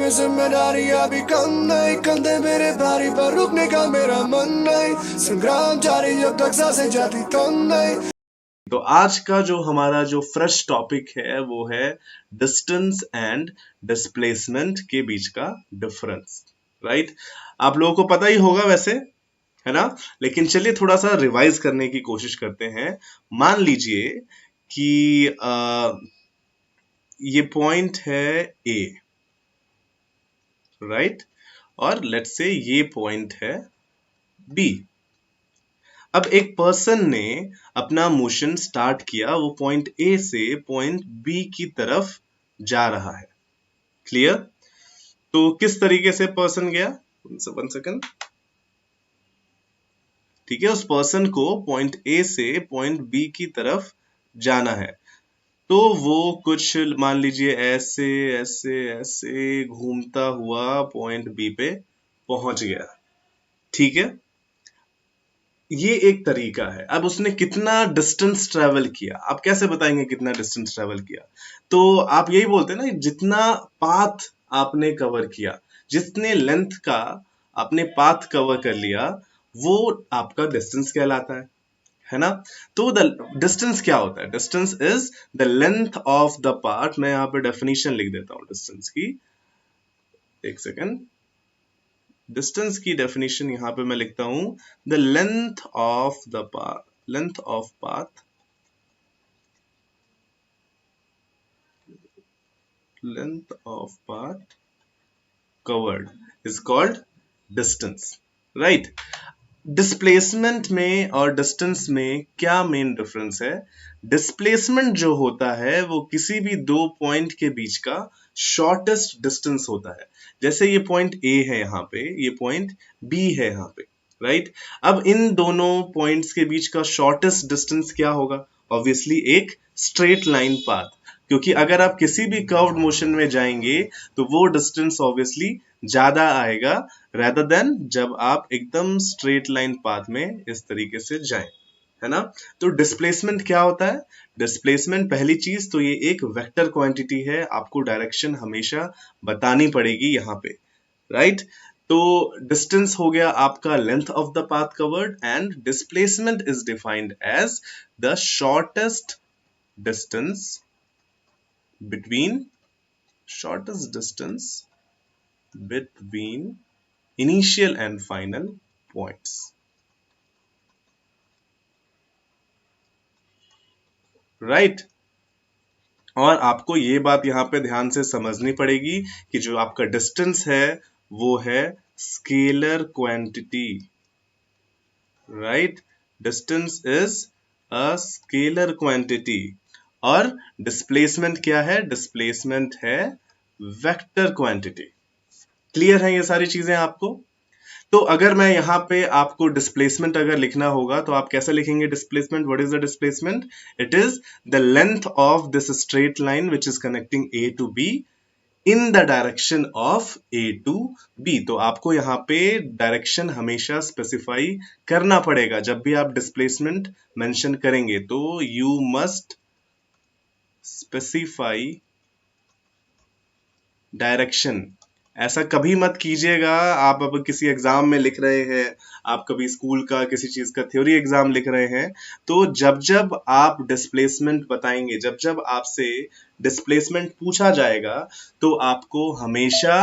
में जिम्मेदारियां भी कम नहीं, कंधे मेरे भारी पर रुकने का मेरा मन नहीं, संग्राम जारी जब तक सांसें जाती थम नहीं। तो आज का जो हमारा जो फ्रेश टॉपिक है वो है डिस्टेंस एंड डिस्प्लेसमेंट के बीच का डिफरेंस, राइट। आप लोगों को पता ही होगा वैसे, है ना, लेकिन चलिए थोड़ा सा रिवाइज करने की कोशिश करते हैं। मान लीजिए कि ये पॉइंट है ए, राइट, और लेट्स से ये पॉइंट है बी। अब एक पर्सन ने अपना मोशन स्टार्ट किया, वो पॉइंट ए से पॉइंट बी की तरफ जा रहा है। क्लियर? तो किस तरीके से पर्सन गया, 1 सेकंड, ठीक है, उस पर्सन को पॉइंट ए से पॉइंट बी की तरफ जाना है, तो वो कुछ मान लीजिए ऐसे ऐसे ऐसे घूमता हुआ पॉइंट बी पे पहुंच गया। ठीक है, ये एक तरीका है। अब उसने कितना डिस्टेंस ट्रेवल किया, आप कैसे बताएंगे कितना डिस्टेंस ट्रेवल किया? तो आप यही बोलते हैं ना, जितना पाथ आपने कवर किया, जितने लेंथ का आपने पाथ कवर कर लिया, वो आपका डिस्टेंस कहलाता है ना। तो द डिस्टेंस क्या होता है? Distance is the length of the path. मैं यहाँ पे डेफिनेशन लिख देता हूं डिस्टेंस की, एक सेकेंड। डिस्टेंस की डेफिनेशन यहां पे मैं लिखता हूं, the length of the path, length of path, length of path covered is called distance, right. Displacement में और डिस्टेंस में क्या मेन डिफरेंस है? डिस्प्लेसमेंट जो होता है वो किसी भी दो पॉइंट के बीच का शॉर्टेस्ट डिस्टेंस होता है। जैसे ये पॉइंट ए है यहाँ पे, ये पॉइंट बी है यहाँ पे, राइट। अब इन दोनों पॉइंट्स के बीच का शॉर्टेस्ट डिस्टेंस क्या होगा? ऑब्वियसली एक स्ट्रेट लाइन पाथ, क्योंकि अगर आप किसी भी कर्व्ड मोशन में जाएंगे तो वो डिस्टेंस ऑब्वियसली ज्यादा आएगा रेदर देन जब आप एकदम स्ट्रेट लाइन पाथ में इस तरीके से जाएं, है ना। तो डिस्प्लेसमेंट क्या होता है? डिस्प्लेसमेंट पहली चीज तो ये एक वेक्टर क्वांटिटी है, आपको डायरेक्शन हमेशा बतानी पड़ेगी यहाँ पे, राइट। तो डिस्टेंस हो गया आपका length of the path covered, and displacement is defined as the shortest distance between shortest distance between initial and final points, right। और आपको ये बात यहां पे ध्यान से समझनी पड़ेगी कि जो आपका डिस्टेंस है वो है scalar quantity, right. Distance is a scalar quantity, और डिस्प्लेसमेंट क्या है? डिस्प्लेसमेंट है वेक्टर क्वांटिटी। क्लियर है ये सारी चीजें आपको? तो अगर मैं यहाँ पे आपको डिस्प्लेसमेंट अगर लिखना होगा तो आप कैसे लिखेंगे displacement? What is the displacement? It is the length of this straight line which is connecting A to B in the direction of A to B. तो आपको यहाँ पे डायरेक्शन हमेशा स्पेसिफाई करना पड़ेगा जब भी आप डिस्प्लेसमेंट मेंशन करेंगे, तो यू मस्ट स्पेसिफाई डायरेक्शन। ऐसा कभी मत कीजिएगा, आप अब किसी एग्जाम में लिख रहे हैं, आप कभी स्कूल का किसी चीज का थ्योरी एग्जाम लिख रहे हैं, तो जब जब आप डिस्प्लेसमेंट बताएंगे, जब जब आपसे डिस्प्लेसमेंट पूछा जाएगा, तो आपको हमेशा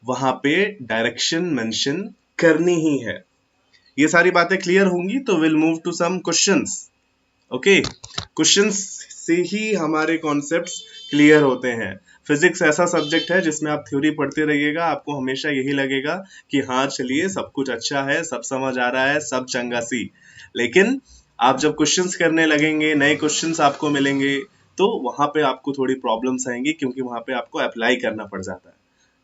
वहां पे डायरेक्शन मेंशन करनी ही है। ये सारी बातें क्लियर होंगी तो will move to some questions. Okay, questions से ही हमारे कॉन्सेप्ट्स क्लियर होते हैं। फिजिक्स ऐसा सब्जेक्ट है जिसमें आप थ्योरी पढ़ते रहिएगा, आपको हमेशा यही लगेगा कि हाँ चलिए सब कुछ अच्छा है, सब समझ आ रहा है, सब चंगा सी। लेकिन आप जब क्वेश्चंस करने लगेंगे, नए क्वेश्चंस आपको मिलेंगे, तो वहां पे आपको थोड़ी प्रॉब्लम्स आएंगी, क्योंकि वहां पे आपको अप्लाई करना पड़ जाता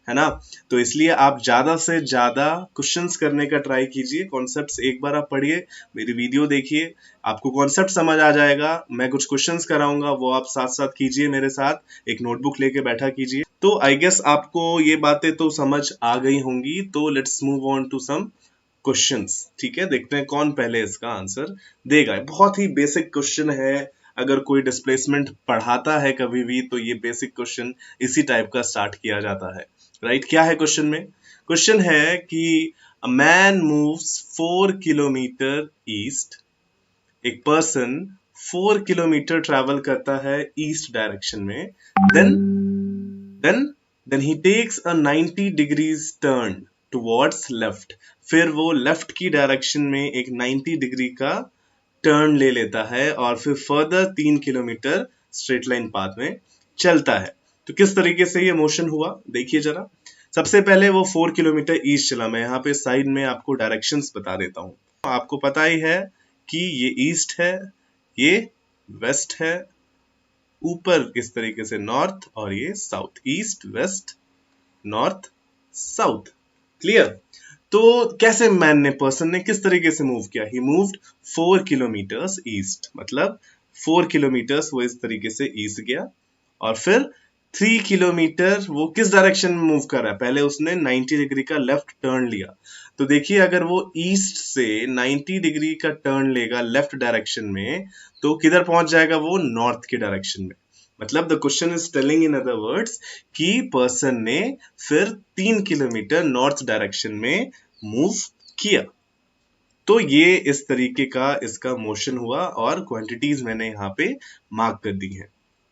है ना। तो इसलिए आप ज्यादा से ज्यादा क्वेश्चंस करने का ट्राई कीजिए। कॉन्सेप्ट्स एक बार आप पढ़िए, मेरी वीडियो देखिए, आपको कॉन्सेप्ट समझ आ जाएगा। मैं कुछ क्वेश्चंस कराऊंगा, वो आप साथ साथ कीजिए मेरे साथ, एक नोटबुक लेके बैठा कीजिए। तो आई गेस आपको ये बातें तो समझ आ गई होंगी। तो let's move on to some questions. ठीक है, देखते हैं कौन पहले इसका आंसर देगा। बहुत ही बेसिक क्वेश्चन है, अगर कोई डिस्प्लेसमेंट पढ़ाता है कभी भी तो ये बेसिक क्वेश्चन इसी टाइप का स्टार्ट किया जाता है, राइट? क्या है क्वेश्चन में? क्वेश्चन है कि a man moves 4 kilometre east, एक पर्सन 4 किलोमीटर ट्रैवल करता है ईस्ट डायरेक्शन में, then he takes a 90 degrees turn towards left, फिर वो लेफ्ट की डायरेक्शन में एक 90 डिग्री का टर्न ले लेता है और फिर further 3 kilometre straight line path में चलता है। तो किस तरीके से ये मोशन हुआ देखिए जरा। सबसे पहले वो 4 किलोमीटर ईस्ट चला। मैं यहाँ पे साइड में आपको डायरेक्शंस बता देता हूँ। आपको पता ही है कि ये ईस्ट है, ये वेस्ट है, ऊपर इस तरीके से नॉर्थ और ये south, east west north south. Clear? तो कैसे मैन ने, पर्सन ने किस तरीके से मूव किया? ही मूव्ड 4 किलोमीटर्स ईस्ट, मतलब 4 किलोमीटर्स वो इस तरीके से ईस्ट गया और फिर 3 किलोमीटर वो किस डायरेक्शन में मूव कर रहा है? पहले उसने 90 डिग्री का लेफ्ट टर्न लिया। तो देखिए अगर वो ईस्ट से 90 डिग्री का टर्न लेगा लेफ्ट डायरेक्शन में तो किधर पहुंच जाएगा? वो नॉर्थ की डायरेक्शन में। मतलब the question is telling in other words कि पर्सन ने फिर 3 किलोमीटर नॉर्थ डायरेक्शन में मूव किया। तो ये इस तरीके का इसका मोशन हुआ और क्वांटिटीज मैंने यहाँ पे मार्क कर दी हैं।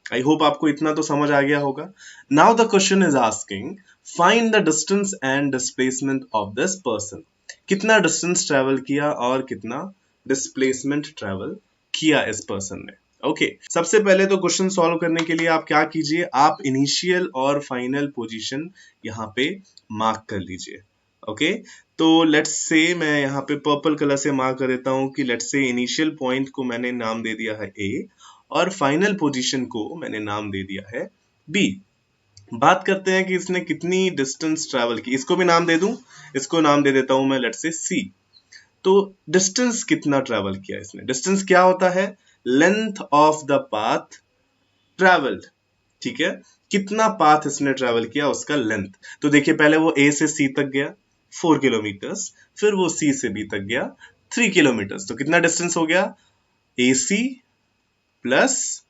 आई होप आपको इतना तो समझ आ गया होगा। Now the question is asking find the distance and displacement of this person. कितना डिस्टेंस ट्रेवल किया और कितना डिस्प्लेसमेंट ट्रेवल किया इस पर्सन ने। ओके, सबसे पहले तो क्वेश्चन सॉल्व करने के लिए आप क्या कीजिए, आप इनिशियल और फाइनल पोजीशन यहाँ पे मार्क कर लीजिए। ओके, तो लेट्स से मैं यहाँ पे पर्पल कलर से मार्क कर देता हूँ कि लेट्स से इनिशियल पॉइंट को मैंने नाम दे दिया है ए और फाइनल पोजीशन को मैंने नाम दे दिया है बी। बात करते हैं कि इसने कितनी डिस्टेंस ट्रैवल की। इसको भी नाम दे दूं, इसको नाम दे देता हूं मैं लेट्स से सी। तो डिस्टेंस कितना ट्रैवल किया इसने? डिस्टेंस क्या होता है? Length of the path travelled. ठीक है, कितना पाथ इसने ट्रैवल किया उसका लेंथ। तो देखिए पहले वो ए से सी तक गया 4 किलोमीटर्स, फिर वो सी से बी तक गया 3 किलोमीटर्स। तो कितना डिस्टेंस हो गया? ए सी प्लस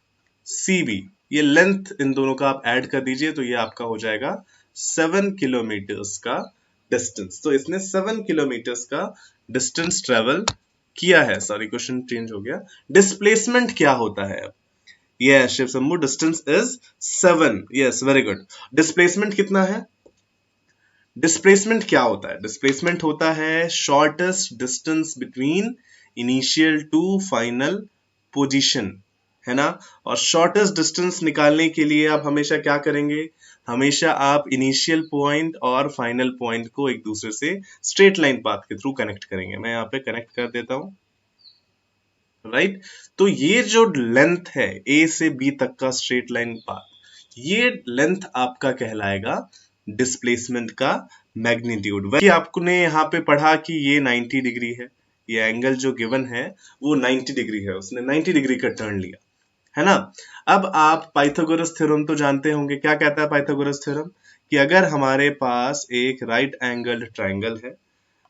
सी बी, ये लेंथ इन दोनों का आप ऐड कर दीजिए तो ये आपका हो जाएगा 7 किलोमीटर्स का डिस्टेंस। तो इसने 7 किलोमीटर्स का डिस्टेंस ट्रेवल किया है। सॉरी क्वेश्चन चेंज हो गया। डिस्प्लेसमेंट क्या होता है? Yes Shiv Shambhu, distance is 7। Yes very good. Displacement कितना है? डिस्प्लेसमेंट क्या होता है? डिस्प्लेसमेंट होता है shortest distance between initial to final position, है ना। और शॉर्टेस्ट डिस्टेंस निकालने के लिए आप हमेशा क्या करेंगे? हमेशा आप इनिशियल पॉइंट और फाइनल पॉइंट को एक दूसरे से स्ट्रेट लाइन पाथ के थ्रू कनेक्ट करेंगे। मैं यहाँ पे कनेक्ट कर देता हूं, राइट। तो ये जो लेंथ है ए से बी तक का स्ट्रेट लाइन पाथ, ये लेंथ आपका कहलाएगा डिस्प्लेसमेंट का मैग्नीट्यूड। वही आपने यहाँ पे पढ़ा कि ये 90 डिग्री है, ये एंगल जो गिवन है वो 90 डिग्री है, उसने 90 डिग्री का टर्न लिया, है ना। अब आप पाइथागोरस थ्योरम तो जानते होंगे। क्या कहता है पाइथागोरस थ्योरम? कि अगर हमारे पास एक राइट एंगल्ड ट्राइंगल है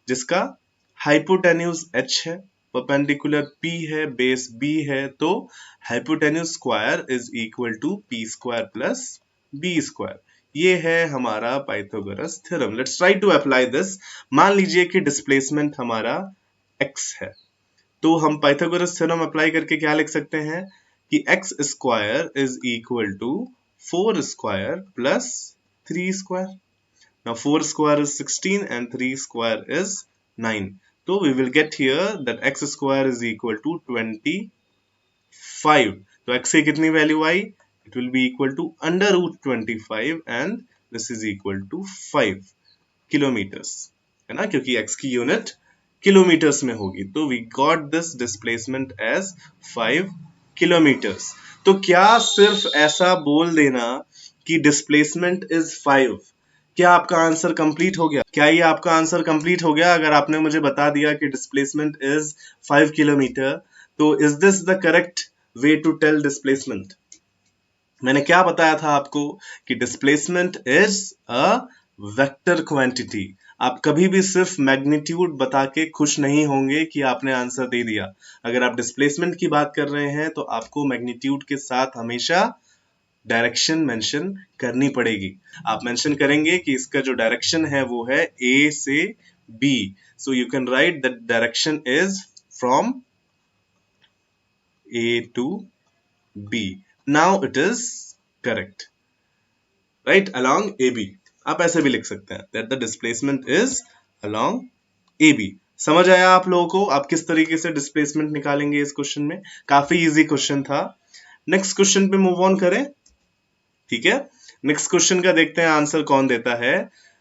जिसका हाइपोटेन्यूज h है, परपेंडिकुलर p है, बेस b है, तो hypotenuse square is equal to p square plus b square. ये है हमारा Pythagoras theorem. Let's try to apply this. मान लीजिए कि डिस्प्लेसमेंट हमारा x है, तो हम पाइथागोरस थ्योरम अप्लाई करके क्या लिख सकते हैं कि x square is equal to 4 square plus 3 square. Now 4 square is 16 and 3 square is 9. So we will get here that x square is equal to 25. तो x की कितनी value I? It will be equal to under root 25 and this is equal to 5 kilometers, है ना, क्योंकि x की unit kilometres में होगी। तो we got this displacement as 5 kilometers. तो क्या सिर्फ ऐसा बोल देना कि displacement is 5, क्या आपका आंसर कंप्लीट हो गया? क्या ये आपका आंसर कंप्लीट हो गया? अगर आपने मुझे बता दिया कि डिस्प्लेसमेंट इज 5 किलोमीटर, तो is this the correct way to tell displacement? मैंने क्या बताया था आपको कि displacement is a vector quantity. आप कभी भी सिर्फ मैग्नीट्यूड बता के खुश नहीं होंगे कि आपने आंसर दे दिया। अगर आप डिस्प्लेसमेंट की बात कर रहे हैं तो आपको मैग्नीट्यूड के साथ हमेशा डायरेक्शन मेंशन करनी पड़ेगी। आप मेंशन करेंगे कि इसका जो डायरेक्शन है वो है ए से B, so you can write that direction is from A to B. Now it is correct, right, along A B. आप ऐसे भी लिख सकते हैं that the displacement is along A B. समझ आया आप लोगों को आप किस तरीके से डिस्प्लेसमेंट निकालेंगे इस क्वेश्चन में? काफी इजी क्वेश्चन था। नेक्स्ट क्वेश्चन पे मूव ऑन करें, ठीक है। नेक्स्ट क्वेश्चन का देखते हैं आंसर कौन देता है।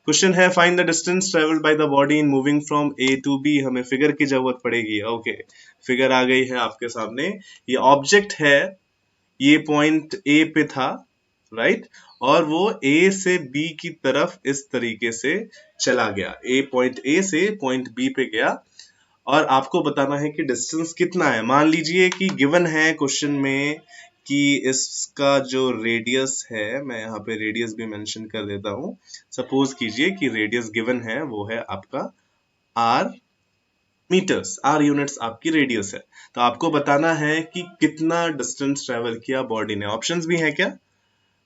क्वेश्चन है find the distance travelled by the body in moving from A to B. हमें फिगर की जरूरत पड़ेगी। ओके, फिगर आ गई है आपके सामने। ये ऑब्जेक्ट है, ये पॉइंट ए पे था, राइट, और वो ए से बी की तरफ इस तरीके से चला गया। पॉइंट ए से पॉइंट बी पे गया और आपको बताना है कि डिस्टेंस कितना है। मान लीजिए कि गिवन है क्वेश्चन में कि इसका जो रेडियस है, मैं यहाँ पे रेडियस भी मेंशन कर देता हूँ। सपोज कीजिए कि रेडियस गिवन है वो है आपका आर मीटर्स, आर यूनिट्स आपकी रेडियस है। तो आपको बताना है कि कितना डिस्टेंस ट्रेवल किया बॉडी ने। ऑप्शंस भी हैं क्या?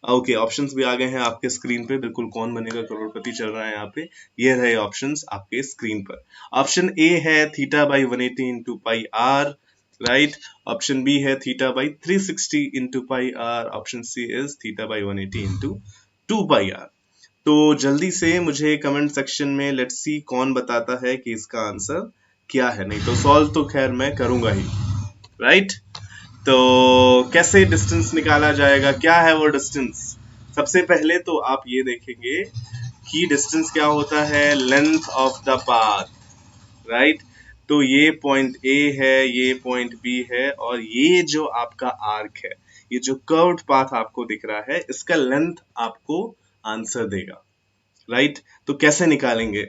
ओके, ऑप्शंस भी आ गए हैं आपके स्क्रीन पे। बिल्कुल कौन बनेगा करोड़पति चल रहा है यहाँ पे। ये रहे ऑप्शंस आपके स्क्रीन पर। ऑप्शन ए है theta by 180 into pi R, right. Option B है theta by 360 into pi R. Option C is theta by 180 into 2 pi are. तो जल्दी से मुझे कमेंट सेक्शन में लेट्स सी कौन बताता है कि इसका आंसर क्या है। नहीं तो सॉल्व तो खैर मैं करूंगा ही, राइट। तो कैसे डिस्टेंस निकाला जाएगा, क्या है वो डिस्टेंस? सबसे पहले तो आप ये देखेंगे कि डिस्टेंस क्या होता है, length of the path, right. तो ये पॉइंट ए है, ये पॉइंट बी है, और ये जो आपका आर्क है, ये जो कर्व्ड पाथ आपको दिख रहा है, इसका लेंथ आपको आंसर देगा, राइट। तो कैसे निकालेंगे,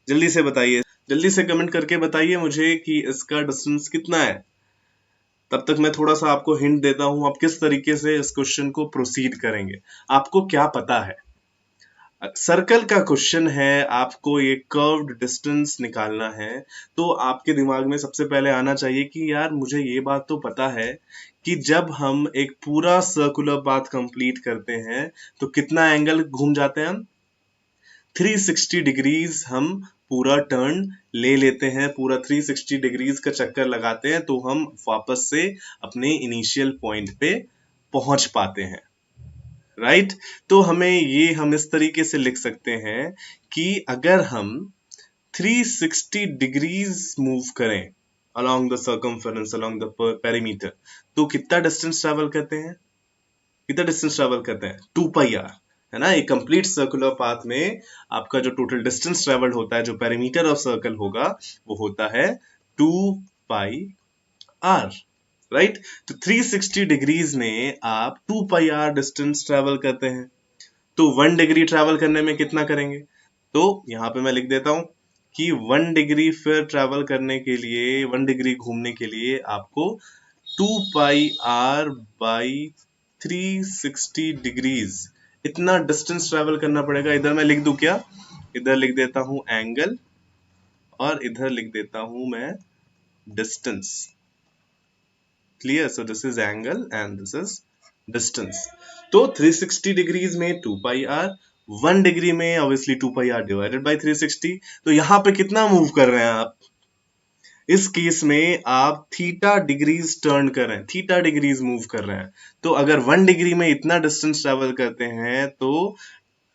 जल्दी से बताइए, जल्दी से कमेंट करके बताइए मुझे कि इसका डिस्टेंस कितना है। तब तक मैं थोड़ा सा आपको हिंट देता हूं आप किस तरीके से इस क्वेश्चन को प्रोसीड करेंगे। आपको क्या पता है, सर्कल का क्वेश्चन है, आपको ये कर्व्ड डिस्टेंस निकालना है। तो आपके दिमाग में सबसे पहले आना चाहिए कि यार मुझे ये बात तो पता है कि जब हम एक पूरा सर्कुलर पाथ कंप्लीट करते हैं तो कितना एंगल घूम जाते हैं हम, 360 डिग्रीज हम पूरा टर्न ले लेते हैं, पूरा 360 डिग्रीज का चक्कर लगाते हैं, तो हम वापस से अपने इनिशियल पॉइंट पे पहुंच पाते हैं, राइट। तो हम इस तरीके से लिख सकते हैं कि अगर हम 360 डिग्रीज मूव करें along the circumference, along the perimeter, तो कितना डिस्टेंस ट्रेवल करते हैं, कितना डिस्टेंस ट्रेवल करते हैं, 2 पाई आर, है ना। एक कंप्लीट सर्कुलर पाथ में आपका जो टोटल डिस्टेंस ट्रेवल्ड होता है, जो पेरीमीटर ऑफ सर्कल होगा, वो होता है 2 पाई आर, राइट। तो 360 डिग्रीज में आप 2 पाई आर डिस्टेंस ट्रेवल करते हैं, तो 1 डिग्री ट्रेवल करने में कितना करेंगे? तो यहाँ पे मैं लिख देता हूं कि 1 डिग्री फिर ट्रेवल करने के लिए, 1 डिग्री घूमने के लिए आपको 2 पाई आर बाई 360 डिग्रीज इतना डिस्टेंस ट्रेवल करना पड़ेगा। इधर मैं लिख दूं क्या, इधर लिख देता हूं एंगल और इधर लिख देता हूं मैं distance, clear. So this is angle and this is distance. तो 360 डिग्रीज में 2 पाई आर, 1 डिग्री में obviously 2 pi r divided by 360। तो यहां पे कितना मूव कर रहे हैं आप, इस केस में आप थीटा डिग्रीज टर्न कर रहे हैं, थीटा डिग्रीज मूव कर रहे हैं। तो अगर 1 डिग्री में इतना डिस्टेंस ट्रेवल करते हैं तो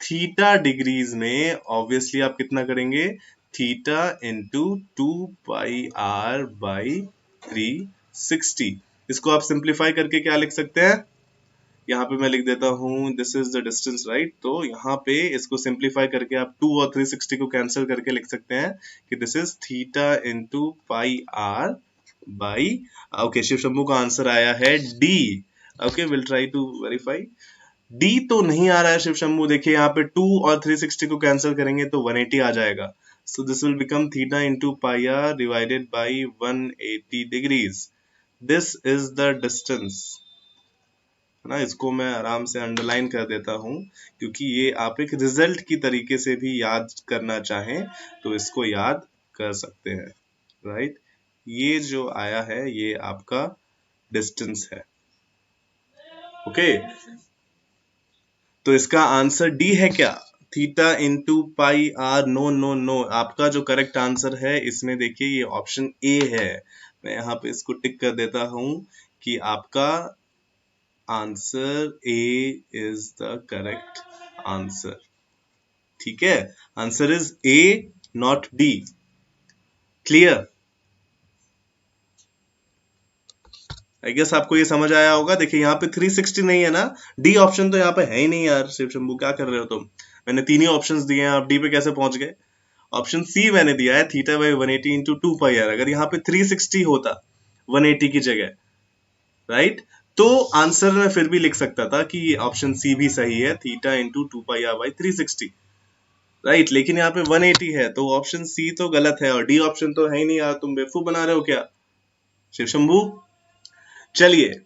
थीटा डिग्रीज में ऑब्वियसली आप कितना करेंगे, theta into 2 pi are by 360। इसको आप सिंप्लीफाई करके क्या लिख सकते हैं, यहाँ पे मैं लिख देता हूँ this is the distance, right. तो यहाँ पे इसको सिंप्लीफाई करके आप 2 और 360 को कैंसिल करके लिख सकते हैं कि this is theta into pi are by, okay, Shiv Shambhu का आंसर आया है D. Okay, will try to verify. D तो नहीं आ रहा है शिव शंभू, देखिए यहाँ पे 2 और 360 को कैंसिल करेंगे तो 180 आ जाएगा। So this will become theta into pi r divided by 180 degrees. This is the distance, है ना। इसको मैं आराम से अंडरलाइन कर देता हूँ, क्योंकि ये आप एक रिजल्ट की तरीके से भी याद करना चाहें तो इसको याद कर सकते हैं, राइट। ये जो आया है ये आपका डिस्टेंस है, ओके। तो इसका आंसर डी है क्या, theta into pi r? No no no, आपका जो करेक्ट आंसर है इसमें देखिए ये ऑप्शन ए है। मैं यहाँ पे इसको टिक कर देता हूं कि आपका answer A is the correct answer, ठीक है। Answer is A, not D. Clear? I guess आपको ये समझ आया होगा। देखिए यहाँ पे 360 नहीं है ना, डी ऑप्शन तो यहाँ पे है ही नहीं यार। शिव शंभू क्या कर रहे हो तुम? मैंने तीन ही ऑप्शंस दिए हैं, आप डी पे कैसे पहुंच गए? ऑप्शन सी मैंने दिया है theta by 180 into 2 pi r. अगर यहाँ पे 360 होता 180 की जगह, राइट, तो आंसर में फिर भी लिख सकता था कि ऑप्शन सी भी सही है, theta into 2 pi are by 360, right. लेकिन यहाँ पे 180 है तो ऑप्शन सी तो गलत है और डी ऑप्शन तो है ही नहीं यार। तुम बेवकूफ बना रहे हो क्या शिव शंभू? चलिए,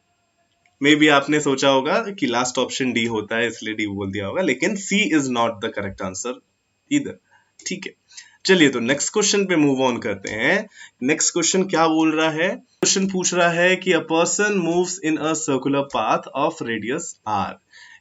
मे बी आपने सोचा होगा कि लास्ट ऑप्शन डी होता है इसलिए डी बोल दिया होगा, लेकिन C is not the correct answer इधर, ठीक है। चलिए तो नेक्स्ट क्वेश्चन पे मूव ऑन करते हैं। नेक्स्ट क्वेश्चन क्या बोल रहा है? क्वेश्चन पूछ रहा है कि a person moves in a circular path of radius r.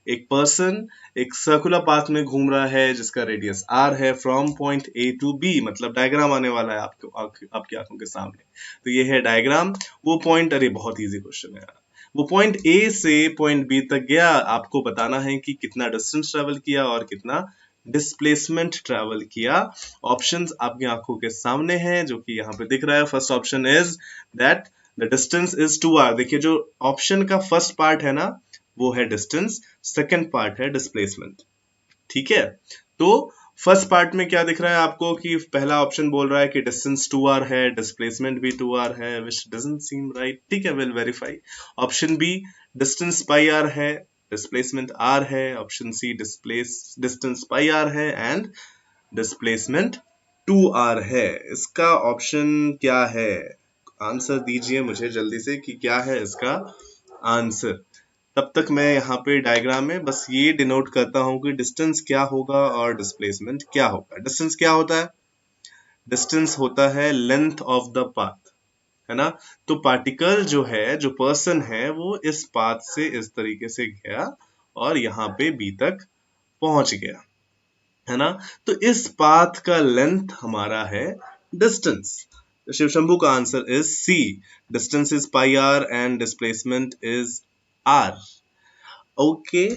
एक पर्सन एक सर्कुलर पाथ में घूम रहा है जिसका रेडियस आर है, from point A to B. मतलब डायग्राम आने वाला है आपकी आंखों के सामने। तो ये है डायग्राम। वो पॉइंट, अरे बहुत इजी क्वेश्चन है यार। वो पॉइंट ए से पॉइंट बी तक गया। आपको बताना है कि कितना डिस्टेंस ट्रेवल किया और कितना डिस्प्लेसमेंट ट्रेवल किया। ऑप्शंस आपकी आंखों के सामने हैं जो कि यहाँ पे दिख रहा है। First option is that the distance is 2r। देखिए जो ऑप्शन का फर्स्ट पार्ट है ना वो है डिस्टेंस, सेकंड पार्ट है डिस्प्लेसमेंट, ठीक है। तो फर्स्ट पार्ट में क्या दिख रहा है आपको कि पहला ऑप्शन बोल रहा है कि डिस्टेंस 2r है, डिस्प्लेसमेंट भी 2r है, विच डजंट सीम राइट, ठीक है, will verify. Option B distance pi r है, डिस्प्लेसमेंट r है। Option C distance pi r है एंड डिस्प्लेसमेंट 2r है। इसका ऑप्शन क्या है? आंसर दीजिए मुझे जल्दी से कि क्या है इसका आंसर। तब तक मैं यहाँ पे डायग्राम में बस ये डिनोट करता हूँ कि डिस्टेंस क्या होगा और डिस्प्लेसमेंट क्या होगा। डिस्टेंस क्या होता है? डिस्टेंस होता है लेंथ ऑफ द पाथ, है ना। तो पार्टिकल जो है, जो पर्सन है, वो इस पाथ से इस तरीके से गया और यहाँ पे बी तक पहुंच गया, है ना। तो इस पाथ का लेंथ हमारा है डिस्टेंस। शिव शंभू का answer is C, distance is pi r and displacement is r. Okay,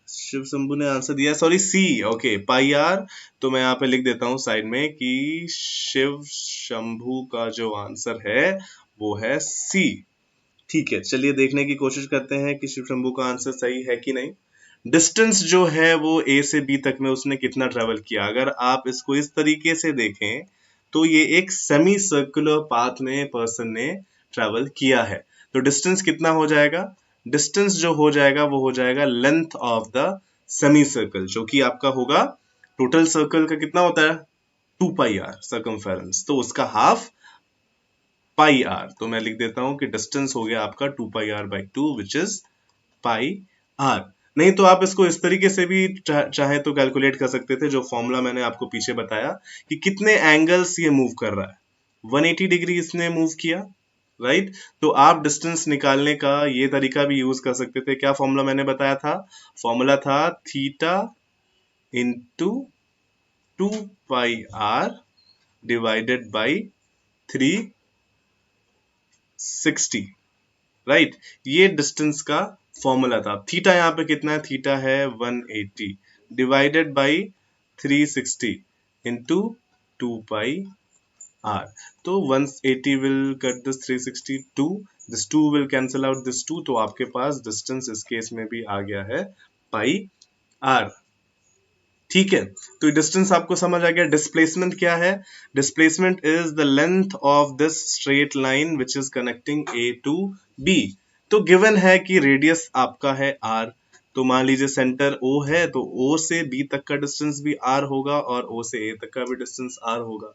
Shiv Shambhu ने आंसर दिया, sorry C, okay, pi are. तो मैं यहाँ पे लिख देता हूँ साइड में कि शिव शंभू का जो आंसर है वो है सी, ठीक है। चलिए देखने की कोशिश करते हैं कि शिव शंभू का आंसर सही है कि नहीं। डिस्टेंस जो है वो ए से बी तक में उसने कितना ट्रेवल किया। अगर आप इसको इस तरीके से देखें तो ये एक सेमी सर्कुलर पाथ में पर्सन ने ट्रेवल किया है। तो डिस्टेंस कितना हो जाएगा? डिस्टेंस जो हो जाएगा वो हो जाएगा length of the semi circle, जो कि आपका होगा, टोटल सर्कल का कितना होता है 2 पाई आर सर्कमफेरेंस, तो उसका हाफ पाई आर। तो मैं लिख देता हूं कि डिस्टेंस हो गया आपका 2 pi are by 2 which is pi R. नहीं तो आप इसको इस तरीके से भी चाहे तो कैलकुलेट कर सकते थे, जो फॉर्मूला मैंने आपको पीछे बताया कि कितने एंगल्स ये मूव कर रहा है। 180 डिग्री इसने मूव किया, राइट। तो आप डिस्टेंस निकालने का ये तरीका भी यूज कर सकते थे। क्या फॉर्मूला मैंने बताया था? फॉर्मूला था theta into 2 pi r divided by 360, right. ये डिस्टेंस का फॉर्मूला था। थीटा यहाँ पे कितना है? थीटा है 180 divided by 360 into 2 pi are. तो 180 will cut this 360 2, this 2 will cancel out this 2, तो आपके पास डिस्टेंस इस केस में भी आ गया है पाई आर, ठीक है। तो डिस्टेंस आपको समझ आ गया। डिस्प्लेसमेंट क्या है? Displacement is the length of this straight line which is connecting A to B. तो गिवन है कि रेडियस आपका है आर, तो मान लीजिए सेंटर ओ है तो ओ से बी तक का डिस्टेंस भी आर होगा और ओ से ए तक का भी डिस्टेंस आर होगा।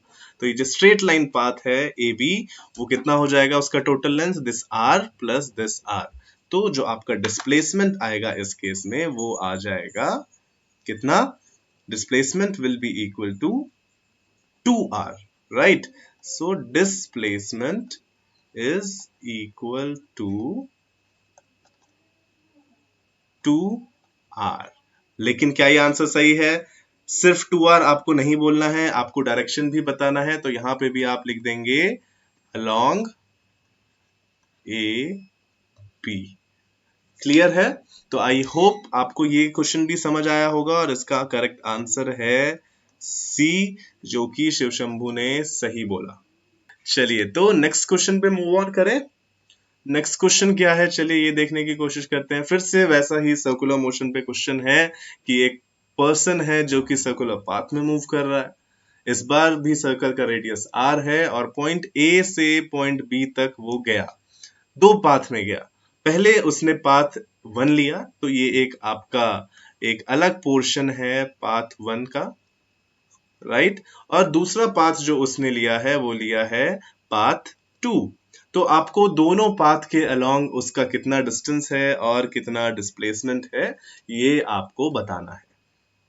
तो ये जो स्ट्रेट लाइन पाथ है ए बी, वो कितना हो जाएगा उसका total length? This r plus this r. तो जो आपका डिस्प्लेसमेंट आएगा इस केस में वो आ जाएगा कितना? Displacement will be equal to 2r, right? So displacement is equal to 2r. लेकिन क्या ये आंसर सही है? सिर्फ 2r आपको नहीं बोलना है, आपको डायरेक्शन भी बताना है, तो यहां पे भी आप लिख देंगे along a b. क्लियर है? तो आई होप आपको ये क्वेश्चन भी समझ आया होगा और इसका करेक्ट आंसर है सी, जो कि शिव शंभू ने सही बोला। चलिए तो नेक्स्ट क्वेश्चन पे मूव ऑन करें। नेक्स्ट क्वेश्चन क्या है, चलिए ये देखने की कोशिश करते हैं। फिर से वैसा ही सर्कुलर मोशन पे क्वेश्चन है कि एक पर्सन है जो कि सर्कुलर पाथ में मूव कर रहा है। इस बार भी सर्कल का रेडियस r है और पॉइंट A से पॉइंट B तक वो गया, दो पाथ में गया। पहले उसने पाथ 1 लिया, तो ये एक आपका एक अलग पोर्शन है पाथ 1 का, राइट? और दूसरा पाथ जो उसने लिया है वो लिया है पाथ 2। तो आपको दोनों पाथ के अलोंग उसका कितना डिस्टेंस है और कितना डिस्प्लेसमेंट है ये आपको बताना है,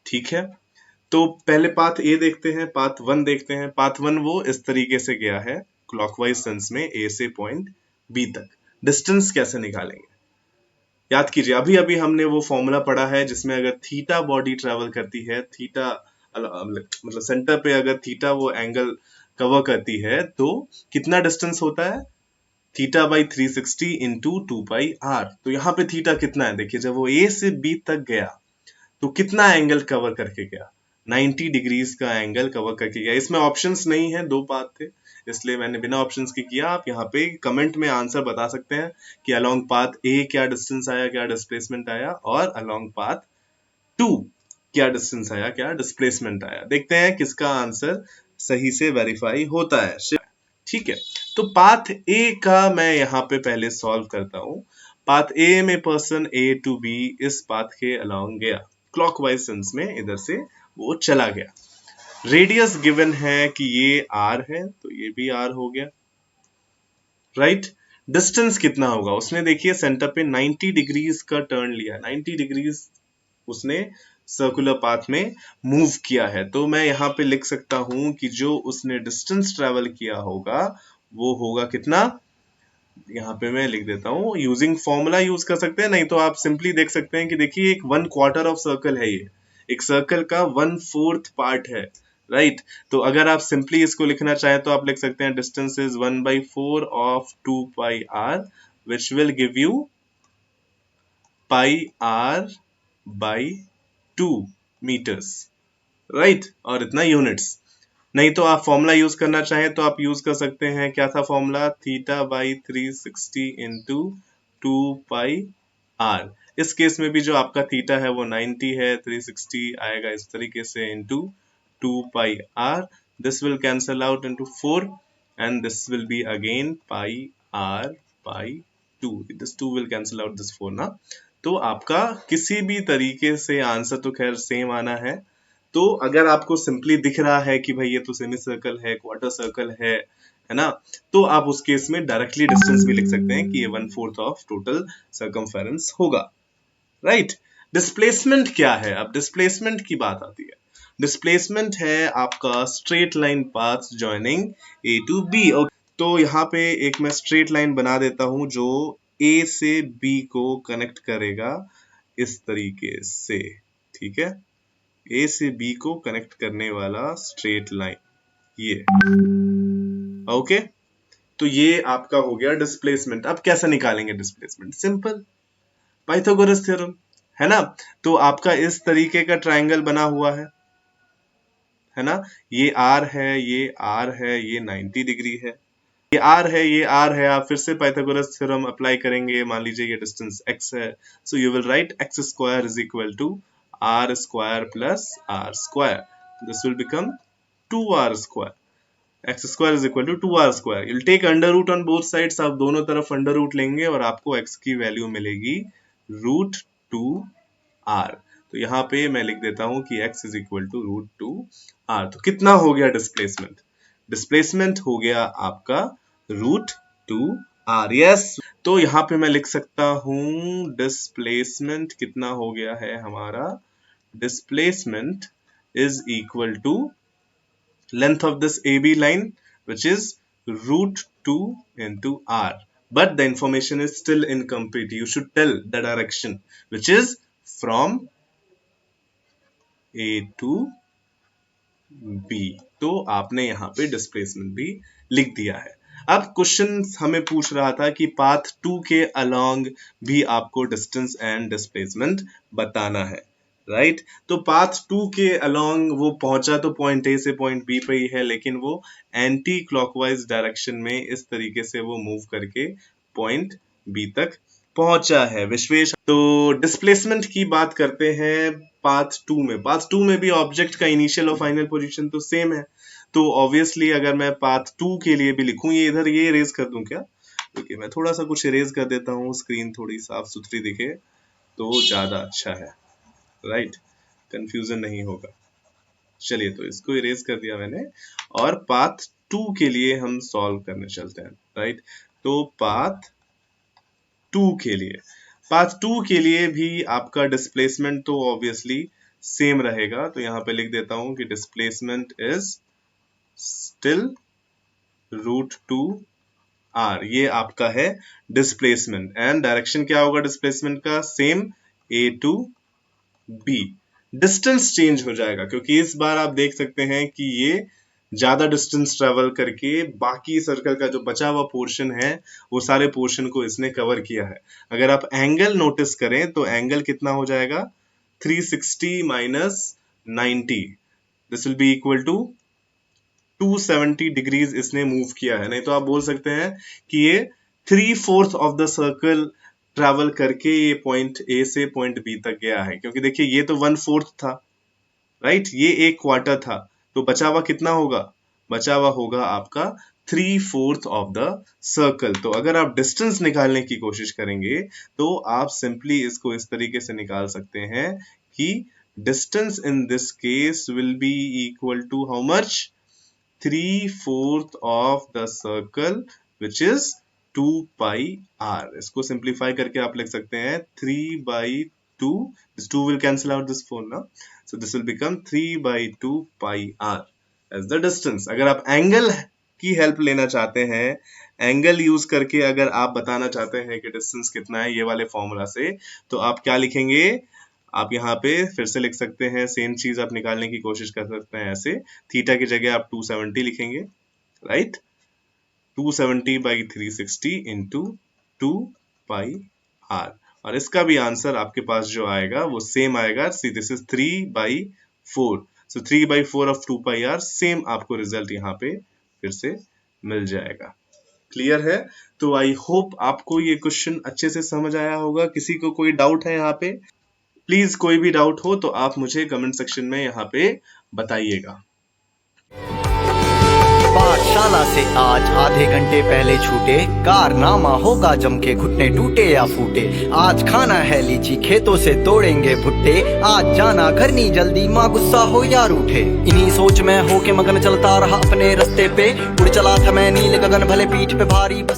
ठीक है? तो पहले पाथ ए देखते हैं, पाथ 1 देखते हैं। पाथ 1 वो इस तरीके से गया है क्लॉकवाइज सेंस में ए से पॉइंट बी तक। डिस्टेंस कैसे निकालेंगे? याद कीजिए, अभी अभी हमने वो फॉर्मूला पढ़ा है जिसमें अगर थीटा बॉडी ट्रेवल करती है, थीटा मतलब सेंटर पे अगर थीटा वो एंगल कवर करती है तो कितना डिस्टेंस होता है? Theta by 360 into 2 pi are. तो यहाँ पे थीटा कितना है? देखिए, जब वो ए से बी तक गया तो कितना एंगल कवर करके गया? 90 डिग्रीज का एंगल कवर करके गया। इसमें ऑप्शंस नहीं है, दो पाथ थे इसलिए मैंने बिना ऑप्शंस के किया। आप यहाँ पे कमेंट में आंसर बता सकते हैं कि अलोंग पाथ ए क्या डिस्टेंस आया, क्या डिस्प्लेसमेंट आया, और अलोंग पाथ 2 क्या डिस्टेंस आया, क्या डिस्प्लेसमेंट आया। देखते हैं किसका आंसर सही से वेरीफाई होता है, ठीक है? तो पाथ ए का मैं यहाँ पे पहले सॉल्व करता हूँ। पाथ ए में पर्सन ए टू बी इस पाथ के अलोंग गया, क्लॉकवाइज सेंस में इधर से वो चला गया। रेडियस गिवन है कि ये r है, तो ये भी r हो गया, राइट? डिस्टेंस कितना होगा? उसने देखिए सेंटर पे 90 डिग्रीज का टर्न लिया, 90 डिग्रीज उसने सर्कुलर पाथ में मूव किया है। तो मैं यहाँ पे लिख सकता हूं कि जो उसने डिस्टेंस ट्रेवल किया होगा वो होगा कितना? यहाँ पे मैं लिख देता हूँ, यूजिंग फॉर्मूला यूज कर सकते हैं, नहीं तो आप सिंपली देख सकते हैं कि देखिए एक 1/4 ऑफ सर्कल है, ये एक सर्कल का 1/4 पार्ट है, राइट? तो अगर आप सिंपली इसको लिखना चाहें तो आप लिख सकते हैं distance is 1/4 of 2 pi r, which will give you pi are by 2 metres, right? और इतना यूनिट्स। नहीं तो आप फॉर्मूला यूज करना चाहें तो आप यूज कर सकते हैं, क्या था formula? Theta by 360 into 2 pi r. इस केस में भी जो आपका थीटा है वो 90 है, 360 आएगा इस तरीके से into 2 pi r. This will cancel out into 4 and this will be again pi are by 2। This 2 will cancel out this 4 ना। तो आपका किसी भी तरीके से आंसर तो खैर सेम आना है। तो अगर आपको सिंपली दिख रहा है कि भाई ये तो सेमी सर्कल है, क्वार्टर सर्कल है ना, तो आप उस केस में डायरेक्टली डिस्टेंस भी लिख सकते हैं कि ये 1/4 ऑफ टोटल सर्कमफेरेंस होगा, राइट? डिस्प्लेसमेंट क्या है? अब डिस्प्लेसमेंट की बात आती है। डिस्प्लेसमेंट है आपका straight line path joining A to B. तो यहाँ पे एक मैं स्ट्रेट लाइन बना देता हूं जो ए से बी को कनेक्ट करेगा इस तरीके से, ठीक है? ए से बी को कनेक्ट करने वाला स्ट्रेट लाइन, ये, ओके? तो ये आपका हो गया डिस्प्लेसमेंट। अब कैसे निकालेंगे डिस्प्लेसमेंट? सिंपल, पाइथागोरस थ्योरम, है ना? तो आपका इस तरीके का ट्रायंगल बना हुआ है ना? ये r है, ये r है, ये 90 डिग्री है, ये r है, ये r है। आप फिर से पाइथागोरस थ्योरम अप्लाई करेंगे, मान लीजिए ये डिस्टेंस x है, so you will write x square is equal to r square plus r square. This will become 2r square. X square is equal to 2r square. You'll take under root on both sides. आप दोनों तरफ under root लेंगे और आपको x की value मिलेगी √2r। तो यहाँ पे मैं लिख देता हूँ कि x is equal to √2r। तो कितना हो गया डिस्प्लेसमेंट? डिस्प्लेसमेंट हो गया आपका √2r, r, यस। तो यहाँ पे मैं लिख सकता हूं डिस्प्लेसमेंट कितना हो गया है हमारा, displacement is equal to length of this AB line, which is √2 into r. But the information is still incomplete. You should tell the direction, which is from A to B. तो आपने यहाँ पे displacement भी लिख दिया है। अब question हमें पूछ रहा था कि पाथ 2 के अलोंग भी आपको डिस्टेंस एंड डिस्प्लेसमेंट बताना है, राइट तो पाथ 2 के अलोंग वो पहुंचा तो पॉइंट ए से पॉइंट बी पे ही है, लेकिन वो एंटी क्लॉकवाइज डायरेक्शन में इस तरीके से वो मूव करके पॉइंट बी तक पहुंचा है। विश्वेश, तो डिस्प्लेसमेंट की बात करते हैं पाथ 2 में। पाथ 2 में भी ऑब्जेक्ट का इनिशियल और फाइनल पोजीशन तो सेम है, तो ऑब्वियसली अगर मैं पाथ 2 के लिए भी लिखूं, ये इधर ये इरेज कर दूं क्या, क्योंकि मैं थोड़ा सा कुछ इरेज कर देता हूं, स्क्रीन थोड़ी साफ सुथरी दिखे तो ज्यादा अच्छा है, राइट कंफ्यूजन नहीं होगा। चलिए, तो इसको इरेज कर दिया मैंने और पाथ 2 के लिए हम सॉल्व करने चलते हैं, राइट तो पाथ 2 के लिए भी आपका डिस्प्लेसमेंट तो ऑब्वियसली सेम रहेगा, तो यहां पे लिख देता हूं कि डिस्प्लेसमेंट इज स्टिल √2 r, ये आपका है डिस्प्लेसमेंट। एंड डायरेक्शन क्या होगा डिस्प्लेसमेंट का, same A to B। Distance change हो जाएगा क्योंकि इस बार आप देख सकते हैं कि ये ज्यादा डिस्टेंस ट्रेवल करके बाकी सर्कल का जो बचा हुआ पोर्शन है वो सारे पोर्शन को इसने कवर किया है। अगर आप एंगल नोटिस करें तो एंगल कितना हो जाएगा, 360 minus 90, this will be equal to 270 degrees इसने मूव किया है। नहीं तो आप बोल सकते हैं कि ये 3/4 ऑफ द सर्कल ट्रैवल करके ये पॉइंट ए से पॉइंट बी तक गया है, क्योंकि देखिए ये तो 1/4 था, राइट ये 1/4 था, तो बचा हुआ कितना होगा, बचा हुआ होगा आपका 3/4 ऑफ द सर्कल। तो अगर आप डिस्टेंस निकालने की कोशिश करेंगे तो आप सिंपली इसको इस तरीके से निकाल सकते हैं कि distance in this case will be equal to how much, 3/4 of the circle which is 2 pi r। इसको सिंप्लीफाई करके आप लिख सकते हैं 3/2, this 2 will cancel out this 4 now, so this will become 3/2 pi r as the distance। अगर आप angle की help लेना चाहते हैं, एंगल यूज करके अगर आप बताना चाहते हैं कि डिस्टेंस कितना है ये वाले फॉर्मूला से, तो आप क्या लिखेंगे, आप यहाँ पे फिर से लिख सकते हैं, सेम चीज आप निकालने की कोशिश कर सकते हैं ऐसे, थीटा की जगह आप 270 लिखेंगे, right 270 by 360 into 2 pi r, और इसका भी आंसर आपके पास जो आएगा वो सेम आएगा। See this is 3/4, so 3/4 of 2 pi r, same आपको रिजल्ट यहाँ पे फिर से मिल जाएगा। क्लियर है? तो आई होप आपको ये क्वेश्चन अच्छे से समझ आया होगा। किसी को कोई डाउट है यहाँ पे, प्लीज कोई भी डाउट हो तो आप मुझे कमेंट सेक्शन में यहाँ पे बताइएगा। पाठशाला से आज आधे घंटे पहले छूटे, कारनामा होगा जम के, घुटने टूटे या फूटे। आज खाना है लीची, खेतों से तोड़ेंगे भुट्टे। आज जाना घर नहीं जल्दी, माँ गुस्सा हो या रूठे। इन्हीं सोच में होके मगन चलता रहा अपने रास्ते पे, उड़ चला था मैं नील गगन भले पीठ पे भारी बस।